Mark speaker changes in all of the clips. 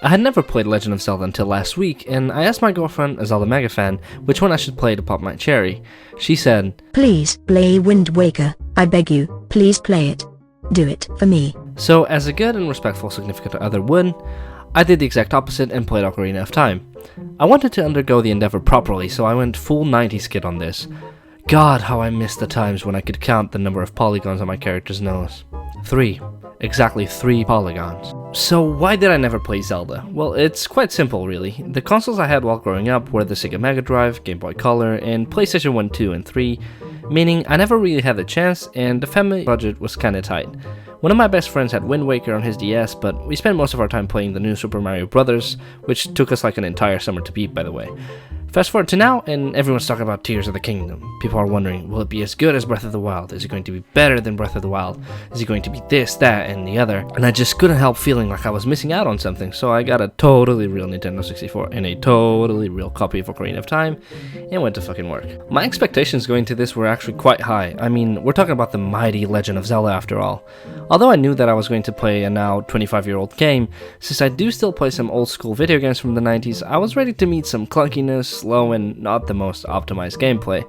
Speaker 1: I had never played Legend of Zelda until last week, and I asked my girlfriend, a Zelda mega fan, which one I should play to pop my cherry. She said,
Speaker 2: "Please play Wind Waker, I beg you, please play it. Do it for me."
Speaker 1: So as a good and respectful significant other would, I did the exact opposite and played Ocarina of Time. I wanted to undergo the endeavor properly, so I went full 90s kid on this. God, how I missed the times when I could count the number of polygons on my character's nose. 3. Exactly 3 polygons. So why did I never play Zelda? Well, it's quite simple really. The consoles I had while growing up were the Sega Mega Drive, Game Boy Color, and PlayStation 1, 2, and 3, meaning I never really had the chance and the family budget was kinda tight. One of my best friends had Wind Waker on his DS, but we spent most of our time playing the new Super Mario Bros., which took us like an entire summer to beat, by the way. Fast forward to now, and everyone's talking about Tears of the Kingdom. People are wondering, will it be as good as Breath of the Wild? Is it going to be better than Breath of the Wild? Is it going to be this, that, and the other? And I just couldn't help feeling like I was missing out on something, so I got a totally real Nintendo 64 and a totally real copy of Ocarina of Time, and went to fucking work. My expectations going to this were actually quite high. I mean, we're talking about the mighty Legend of Zelda after all. Although I knew that I was going to play a now 25-year-old game, since I do still play some old school video games from the 90s, I was ready to meet some clunkiness, slow, and not the most optimized gameplay.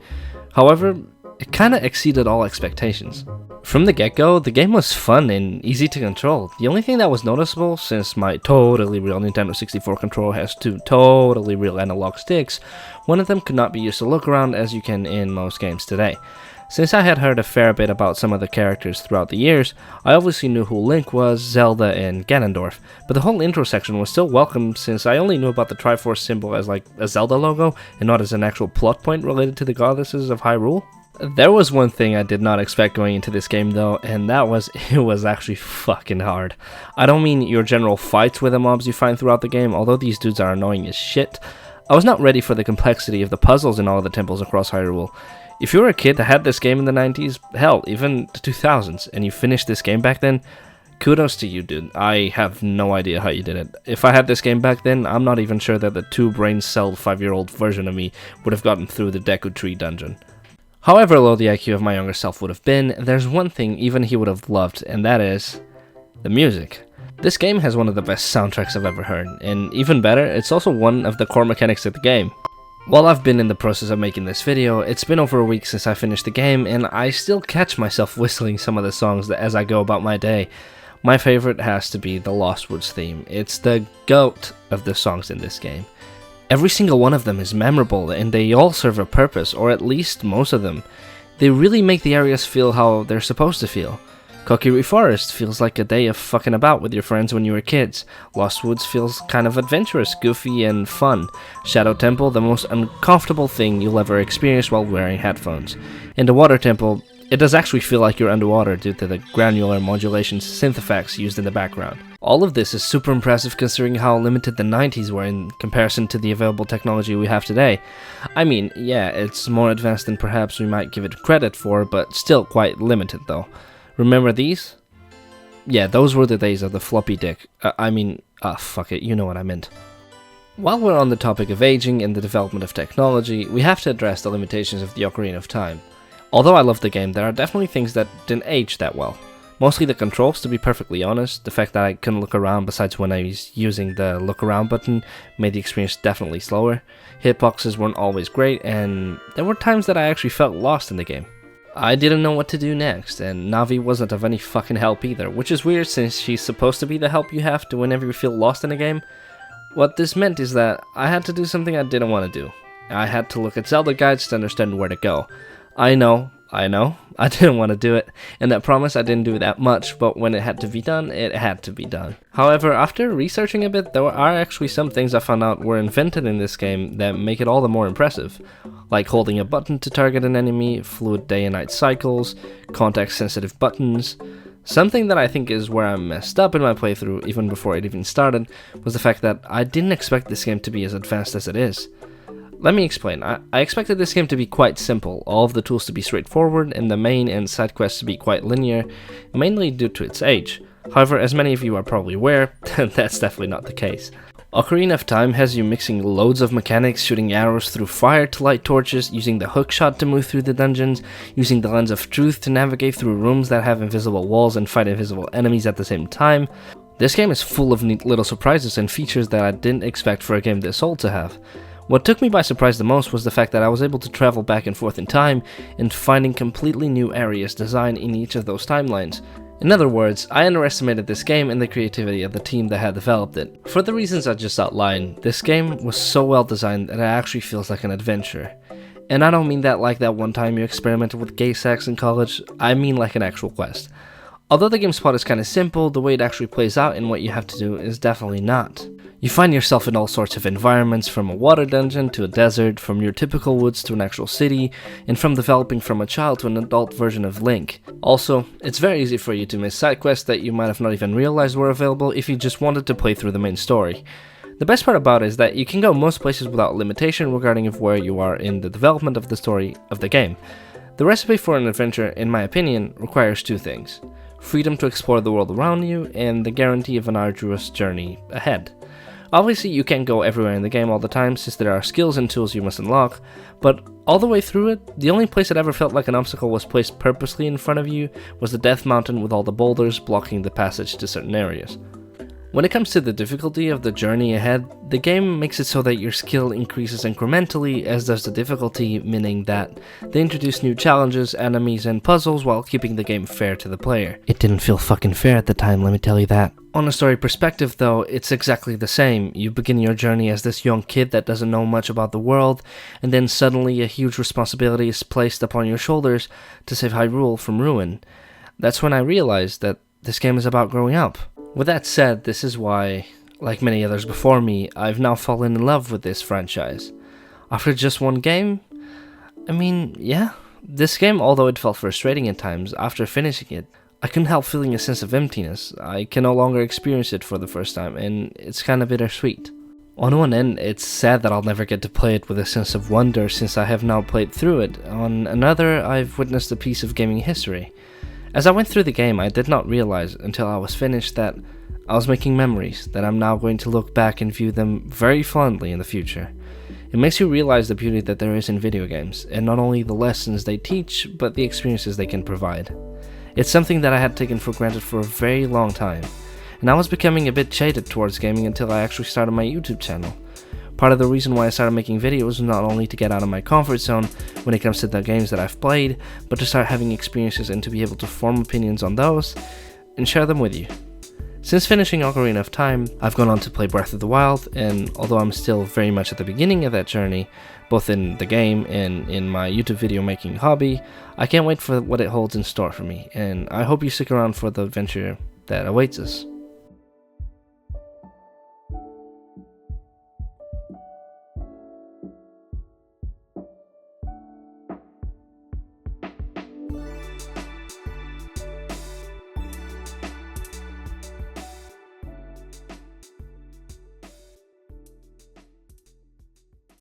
Speaker 1: However, it kinda exceeded all expectations. From the get-go, the game was fun and easy to control. The only thing that was noticeable, since my totally real Nintendo 64 controller has 2 totally real analog sticks, one of them could not be used to look around as you can in most games today. Since I had heard a fair bit about some of the characters throughout the years, I obviously knew who Link was, Zelda, and Ganondorf, but the whole intro section was still welcome since I only knew about the Triforce symbol as like a Zelda logo and not as an actual plot point related to the goddesses of Hyrule. There was one thing I did not expect going into this game though, and that was it was actually fucking hard. I don't mean your general fights with the mobs you find throughout the game, although these dudes are annoying as shit. I was not ready for the complexity of the puzzles in all of the temples across Hyrule. If you were a kid that had this game in the 90s, hell, even the 2000s, and you finished this game back then, kudos to you, dude. I have no idea how you did it. If I had this game back then, I'm not even sure that the 2-brain-celled 5-year-old version of me would have gotten through the Deku Tree dungeon. However low the IQ of my younger self would have been, there's one thing even he would have loved, and that is the music. This game has one of the best soundtracks I've ever heard, and even better, it's also one of the core mechanics of the game. While I've been in the process of making this video, it's been over a week since I finished the game, and I still catch myself whistling some of the songs as I go about my day. My favorite has to be the Lost Woods theme. It's the GOAT of the songs in this game. Every single one of them is memorable, and they all serve a purpose, or at least most of them. They really make the areas feel how they're supposed to feel. Kokiri Forest feels like a day of fucking about with your friends when you were kids. Lost Woods feels kind of adventurous, goofy, and fun. Shadow Temple, the most uncomfortable thing you'll ever experience while wearing headphones. In the Water Temple, it does actually feel like you're underwater due to the granular modulation synth effects used in the background. All of this is super impressive considering how limited the 90s were in comparison to the available technology we have today. I mean, yeah, it's more advanced than perhaps we might give it credit for, but still quite limited though. Remember these? Yeah, those were the days of the floppy disk. Fuck it, you know what I meant. While we're on the topic of aging and the development of technology, we have to address the limitations of the Ocarina of Time. Although I love the game, there are definitely things that didn't age that well. Mostly the controls, to be perfectly honest. The fact that I couldn't look around besides when I was using the look around button made the experience definitely slower. Hitboxes weren't always great, and there were times that I actually felt lost in the game. I didn't know what to do next, and Navi wasn't of any fucking help either, which is weird since she's supposed to be the help you have to whenever you feel lost in a game. What this meant is that I had to do something I didn't want to do. I had to look at Zelda guides to understand where to go. I know, I didn't want to do it, and I promise I didn't do that much, but when it had to be done, it had to be done. However, after researching a bit, there are actually some things I found out were invented in this game that make it all the more impressive. Like holding a button to target an enemy, fluid day and night cycles, context-sensitive buttons. Something that I think is where I messed up in my playthrough, even before it even started, was the fact that I didn't expect this game to be as advanced as it is. Let me explain. I expected this game to be quite simple, all of the tools to be straightforward, and the main and side quests to be quite linear, mainly due to its age. However, as many of you are probably aware, that's definitely not the case. Ocarina of Time has you mixing loads of mechanics, shooting arrows through fire to light torches, using the hookshot to move through the dungeons, using the lens of truth to navigate through rooms that have invisible walls and fight invisible enemies at the same time. This game is full of neat little surprises and features that I didn't expect for a game this old to have. What took me by surprise the most was the fact that I was able to travel back and forth in time and finding completely new areas designed in each of those timelines. In other words, I underestimated this game and the creativity of the team that had developed it. For the reasons I just outlined, this game was so well designed that it actually feels like an adventure. And I don't mean that like that one time you experimented with gay sex in college, I mean like an actual quest. Although the game's plot is kinda simple, the way it actually plays out and what you have to do is definitely not. You find yourself in all sorts of environments, from a water dungeon to a desert, from your typical woods to an actual city, and from developing from a child to an adult version of Link. Also, it's very easy for you to miss side quests that you might have not even realized were available if you just wanted to play through the main story. The best part about it is that you can go most places without limitation regarding of where you are in the development of the story of the game. The recipe for an adventure, in my opinion, requires two things: freedom to explore the world around you, and the guarantee of an arduous journey ahead. Obviously, you can't go everywhere in the game all the time since there are skills and tools you must unlock, but all the way through it, the only place that ever felt like an obstacle was placed purposely in front of you was the Death Mountain with all the boulders blocking the passage to certain areas. When it comes to the difficulty of the journey ahead, the game makes it so that your skill increases incrementally, as does the difficulty, meaning that they introduce new challenges, enemies, and puzzles while keeping the game fair to the player. It didn't feel fucking fair at the time, let me tell you that. On a story perspective though, it's exactly the same. You begin your journey as this young kid that doesn't know much about the world, and then suddenly a huge responsibility is placed upon your shoulders to save Hyrule from ruin. That's when I realized that this game is about growing up. With that said, this is why, like many others before me, I've now fallen in love with this franchise. After just one game, yeah, this game, although it felt frustrating at times, after finishing it, I couldn't help feeling a sense of emptiness. I can no longer experience it for the first time, and it's kinda bittersweet. On one end, it's sad that I'll never get to play it with a sense of wonder since I have now played through it. On another, I've witnessed a piece of gaming history. As I went through the game, I did not realize until I was finished that I was making memories that I'm now going to look back and view them very fondly in the future. It makes you realize the beauty that there is in video games, and not only the lessons they teach, but the experiences they can provide. It's something that I had taken for granted for a very long time, and I was becoming a bit jaded towards gaming until I actually started my YouTube channel. Part of the reason why I started making videos was not only to get out of my comfort zone when it comes to the games that I've played, but to start having experiences and to be able to form opinions on those and share them with you. Since finishing Ocarina of Time, I've gone on to play Breath of the Wild, and although I'm still very much at the beginning of that journey, both in the game and in my YouTube video making hobby, I can't wait for what it holds in store for me, and I hope you stick around for the adventure that awaits us.